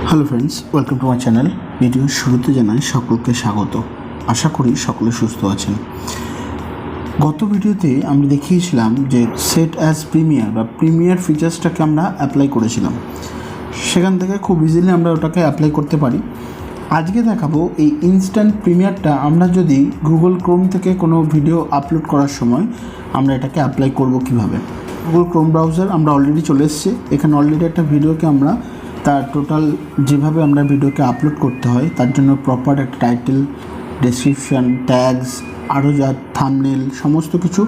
Hello friends, welcome to my channel. ভিডিওর শুরুতে জানাই সকলকে স্বাগত। আশা করি সকলে সুস্থ আছেন। গত ভিডিওতে আমরা দেখিয়েছিলাম যে সেট অ্যাজ প্রিমিয়ার বা প্রিমিয়ার ফিচার্সটাকে আমরা অ্যাপ্লাই করেছিলাম। সেখান থেকে খুব ইজিলি আমরা ওটাকে অ্যাপ্লাই করতে পারি। আজকে দেখাবো এই ইনস্ট্যান্ট প্রিমিয়ারটা আমরা যদি গুগল ক্রোম থেকে কোনো ভিডিও আপলোড করার সময় আমরা এটাকে অ্যাপ্লাই করব কিভাবে। গুগল ক্রোম ব্রাউজার আমরা অলরেডি চলে এসেছি। এখানে অলরেডি একটা ভিডিওকে আমরা তার টোটাল যেভাবে আমরা ভিডিওকে আপলোড করতে হয় তার জন্য প্রপার একটা টাইটেল, ডেসক্রিপশান, ট্যাগস, আরও যা থাম্বনেল সমস্ত কিছু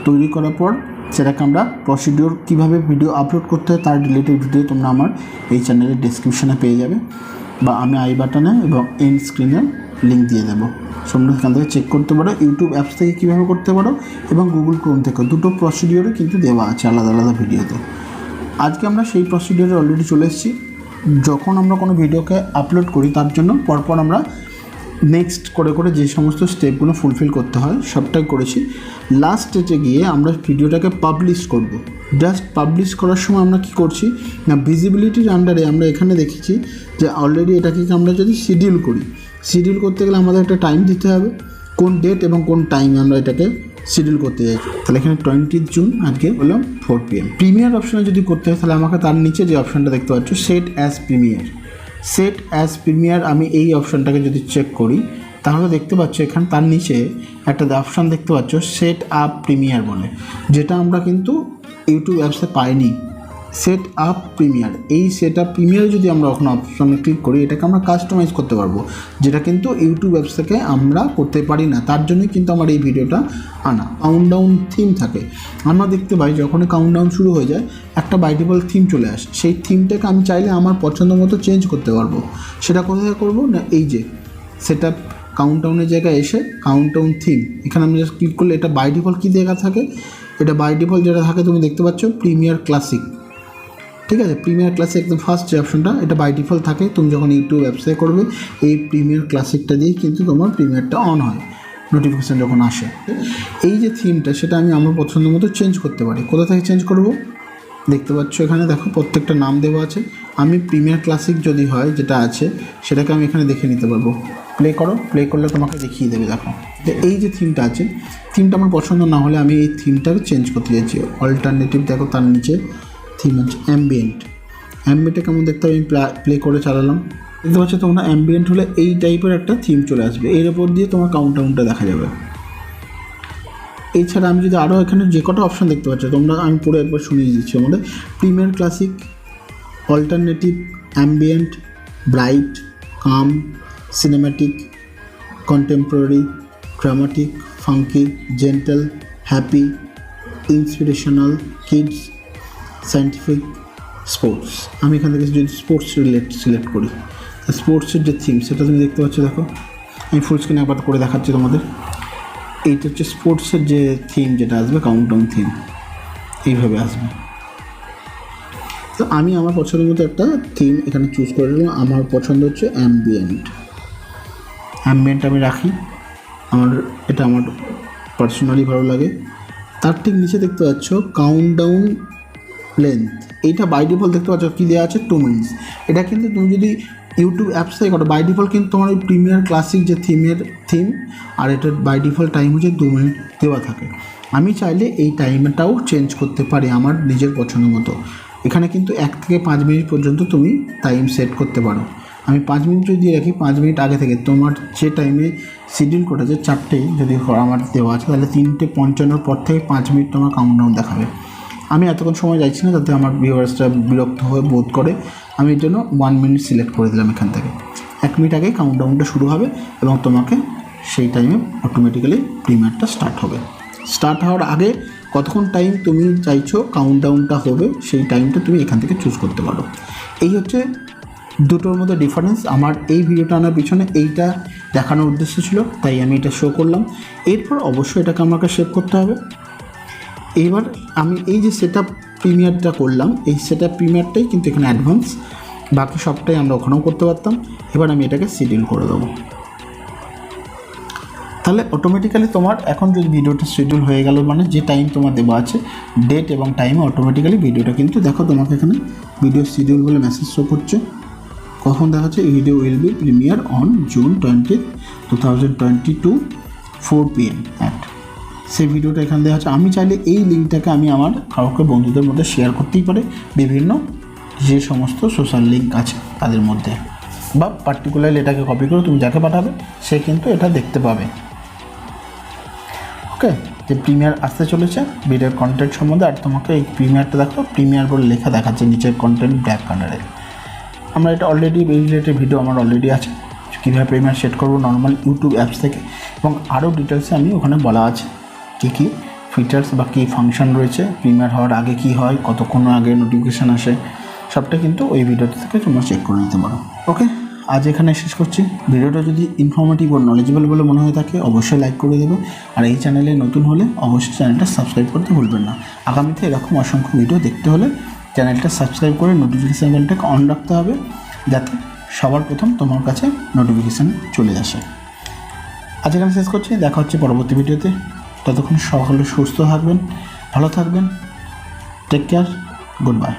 তৈরি করার পর সেটাকে আমরা প্রসিডিওর কীভাবে ভিডিও আপলোড করতে হয় তার রিলেটেড ভিডিও তোমরা আমার এই চ্যানেলের ডেসক্রিপশানে পেয়ে যাবে, বা আমি আই বাটনে এবং এন্ড স্ক্রিনে লিঙ্ক দিয়ে দেবো। তোমরা এখান থেকে চেক করতে পারো। ইউটিউব অ্যাপস থেকে কীভাবে করতে পারো এবং গুগল ক্রোম থেকে দুটো প্রসিডিওরে কিন্তু দেওয়া আছে আলাদা আলাদা ভিডিওতে। আজকে আমরা সেই প্রসিডিওরে অলরেডি চলে এসেছি। যখন আমরা কোনো ভিডিওকে আপলোড করি তার জন্য পরপর আমরা নেক্সট করে করে যে সমস্ত স্টেপগুলো ফুলফিল করতে হয় সবটাই করেছি। লাস্ট স্টেজে গিয়ে আমরা ভিডিওটাকে পাবলিশ করব। জাস্ট পাবলিশ করার সময় আমরা কি করছি না, ভিজিবিলিটির আন্ডারে আমরা এখানে দেখেছি যে অলরেডি এটাকে আমরা যদি শিডিউল করি, শিডিউল করতে গেলে আমাদের একটা টাইম দিতে হবে, কোন ডেট এবং কোন টাইমে আমরা এটাকে শিডিউল করতে যাই। তাহলে এখানে 20 জুন আজকে হলো 4 PM। প্রিমিয়ার অপশানে যদি করতে হয় তাহলে আমাকে তার নিচে যে অপশানটা দেখতে পাচ্ছ set as premier, set as premier আমি এই অপশানটাকে যদি চেক করি তাহলে দেখতে পাচ্ছ এখানে তার নিচে একটা অপশান দেখতে পাচ্ছ সেট আপ প্রিমিয়ার বলে, যেটা আমরা কিন্তু ইউটিউব অ্যাপসে পাইনি। সেট আপ প্রিমিয়ার, এই সেট আপ প্রিমিয়ার যদি আমরা ওখানে অপশানে ক্লিক করি এটাকে আমরা কাস্টমাইজ করতে পারবো, যেটা কিন্তু ইউটিউব অ্যাপস থেকে আমরা করতে পারি না। তার জন্যই কিন্তু আমার এই ভিডিওটা আনা। কাউন্টডাউন থিম থাকে, আমরা দেখতে পাই যখনই কাউন্টডাউন শুরু হয়ে যায় একটা বাই ডিফল্ট থিম চলে আসে। সেই থিমটাকে আমি চাইলে আমার পছন্দ মতো চেঞ্জ করতে পারবো। সেটা কোথায় করবো না, এই যে সেট আপ কাউন্টডাউনের জায়গায় এসে কাউন্টডাউন থিম এখানে আমি জাস্ট ক্লিক করলে এটা বাই ডিফল্ট কী দেখা থাকে, এটা বাই ডিফল্ট যেটা থাকে তুমি দেখতে পাচ্ছ প্রিমিয়ার ক্লাসিক। ঠিক আছে, প্রিমিয়ার ক্লাসিক একদম ফার্স্ট যে অপশনটা এটা বাই ডিফল্ট থাকে। তুমি যখন ইউটিউব অ্যাপসে করবে এই প্রিমিয়ার ক্লাসিকটা দিয়ে কিন্তু তোমার প্রিমিয়ারটা অন হয় নোটিফিকেশান যখন আসে। এই যে থিমটা সেটা আমি আমার পছন্দ মতো চেঞ্জ করতে পারি। কোথা থেকে চেঞ্জ করব দেখতে পাচ্ছ এখানে দেখো প্রত্যেকটা নাম দেওয়া আছে। আমি প্রিমিয়ার ক্লাসিক যদি হয় যেটা আছে সেটাকে আমি এখানে দেখে নিতে পারবো। প্লে করো, প্লে করলে তোমাকে দেখিয়ে দেবে। দেখো এই যে থিমটা আছে, থিমটা আমার পছন্দ না হলে আমি এই থিমটাকে চেঞ্জ করতে চাইছি। অল্টারনেটিভ দেখো তার নিচে থিম আছে অ্যাম্বিয়েন্ট। অ্যাম্বিয়েন্টটা কেমন দেখতে হবে, আমি প্লে করে চালালাম। দেখতে পাচ্ছ তোমরা অ্যাম্বিয়েন্ট হলে এই টাইপের একটা থিম চলে আসবে, এর ওপর দিয়ে তোমার কাউন্টডাউনটা দেখা যাবে। এছাড়া আমি যদি আরও এখানে যে কটা অপশান দেখতে পাচ্ছ তোমরা, আমি পুরো একবার শুনিয়ে দিচ্ছি। আমাদের premier classic, alternative, ambient, bright, calm, cinematic, contemporary, dramatic, funky, gentle, happy, inspirational, kids, scientific, sports. আমি এখান থেকে যদি স্পোর্টস সিলেক্ট করি, স্পোর্টসের যে থিম সেটা তুমি দেখতে পাচ্ছ। দেখো আমি ফুল স্ক্রিনে একবার করে দেখাচ্ছি তোমাদের। এইটা হচ্ছে স্পোর্টসের যে থিম যেটা আসবে, কাউন্টডাউন থিম এইভাবে আসবে। তো আমি আমার পছন্দ মতো একটা থিম এখানে চুজ করে নিলাম। আমার পছন্দ হচ্ছে অ্যাম্বিয়েন্ট। অ্যাম্বিয়েন্ট আমি রাখি, এটা আমার পার্সোনালি ভালো লাগে। তার ঠিক নিচে দেখতে পাচ্ছ কাউন্টডাউন লেন্থ, এইটা বাই ডিফল্ট দেখতে পাচ্ছ কী দেওয়া আছে 2 মিনিটস। এটা কিন্তু তুমি যদি ইউটিউব অ্যাপস থেকে করো বাই ডিফল্ট কিন্তু তোমার ওই প্রিমিয়ার ক্লাসিক যে থিম আর এটার বাই ডিফল্ট টাইম হচ্ছে 2 মিনিট দেওয়া থাকে। আমি চাইলে এই টাইমটাও চেঞ্জ করতে পারি আমার নিজের পছন্দ মতো। এখানে কিন্তু 1 থেকে 5 মিনিট পর্যন্ত তুমি টাইম সেট করতে পারো। আমি 5 মিনিট যদি রাখি, 5 মিনিট আগে থেকে তোমার যে টাইমে শিডিউল করা আছে 4টেই যদি আমার দেওয়া আছে তাহলে 3:55 পর থেকে 5 মিনিট তোমার কাউন্টডাউন দেখাবে। আমি এতক্ষণ সময় যাচ্ছি না যাতে আমার ভিউয়ার্সরা বিরক্ত হয়ে বোধ করে, আমি এর জন্য 1 মিনিট সিলেক্ট করে দিলাম। এখান থেকে 1 মিনিট আগেই কাউন্টডাউনটা শুরু হবে এবং তোমাকে সেই টাইমে অটোমেটিক্যালি প্রিমিয়ারটা স্টার্ট হবে। স্টার্ট হওয়ার আগে কতক্ষণ টাইম তুমি চাইছো কাউন্টডাউনটা হবে সেই টাইমটা তুমি এখান থেকে চুজ করতে পারো। এই হচ্ছে দুটোর মধ্যে ডিফারেন্স। আমার এই ভিডিওটা আনার পিছনে এইটা দেখানোর উদ্দেশ্য ছিল, তাই আমি এটা শো করলাম। এরপর অবশ্যই এটাকে আমাকে সেভ করতে হবে। এবার আমি এই যে সেট আপ প্রিমিয়ারটা করলাম, এই সেট আপ প্রিমিয়ারটাই কিন্তু এখানে অ্যাডভান্স, বাকি সবটাই আমরা ওখানেও করতে পারতাম। এবার আমি এটাকে শিডিউল করে দেবো। তাহলে অটোমেটিক্যালি তোমার এখন যদি ভিডিওটা শিডিউল হয়ে গেল মানে যে টাইম তোমার দেওয়া আছে ডেট এবং টাইমে অটোমেটিক্যালি ভিডিওটা কিন্তু দেখো তোমাকে এখানে ভিডিও শিডিউল বলে মেসেজ শো করছে। কখন দেখাচ্ছে? Video will be premier on June 20th, 2022 4 PM at. সেই ভিডিওটা এখানে দেওয়া আছে। আমি চাইলে এই লিঙ্কটাকে আমি আমার কাউকে বন্ধুদের মধ্যে শেয়ার করতেই পারে, বিভিন্ন যে সমস্ত সোশ্যাল লিঙ্ক আছে তাদের মধ্যে, বা পার্টিকুলারলি এটাকে কপি করে তুমি যাকে পাঠাবে সে কিন্তু এটা দেখতে পাবে। ওকে, যে প্রিমিয়ার আসতে চলেছে ভিডিওর কন্টেন্ট সম্বন্ধে। আর তোমাকে এই প্রিমিয়ারটা দেখো, প্রিমিয়ার বলে লেখা দেখাচ্ছে নিচের কন্টেন্ট ব্ল্যাক কালারে। আমরা এটা অলরেডি এই রিলেটেড ভিডিও আমার অলরেডি আছে, কীভাবে প্রিমিয়ার সেট করবো নর্মাল ইউটিউব অ্যাপস থেকে, এবং আরও ডিটেলসে আমি ওখানে বলা আছে কী কী ফিচার্স বা কী ফাংশন রয়েছে, প্রিমিয়ার হওয়ার আগে কী হয়, কতক্ষণ আগে নোটিফিকেশান আসে, সবটা কিন্তু ওই ভিডিওটা থেকে তোমরা চেক করে নিতে পারো। ওকে, আজ এখানে শেষ করছি। ভিডিওটা যদি ইনফরমেটিভ ও নলেজেবল বলে মনে হয়ে থাকে অবশ্যই লাইক করে দেবে, আর এই চ্যানেলে নতুন হলে অবশ্যই চ্যানেলটা সাবস্ক্রাইব করতে ভুলবেন না। আগামীতে এরকম অসংখ্য ভিডিও দেখতে হলে চ্যানেলটা সাবস্ক্রাইব করে নোটিফিকেশান বেলটাকে অন রাখতে হবে, যাতে সবার প্রথম তোমার কাছে নোটিফিকেশান চলে আসে। আজ এখানে শেষ করছি, দেখা হচ্ছে পরবর্তী ভিডিওতে। ততক্ষণ সকলে সুস্থ থাকবেন, ভালো থাকবেন। Take care, good bye.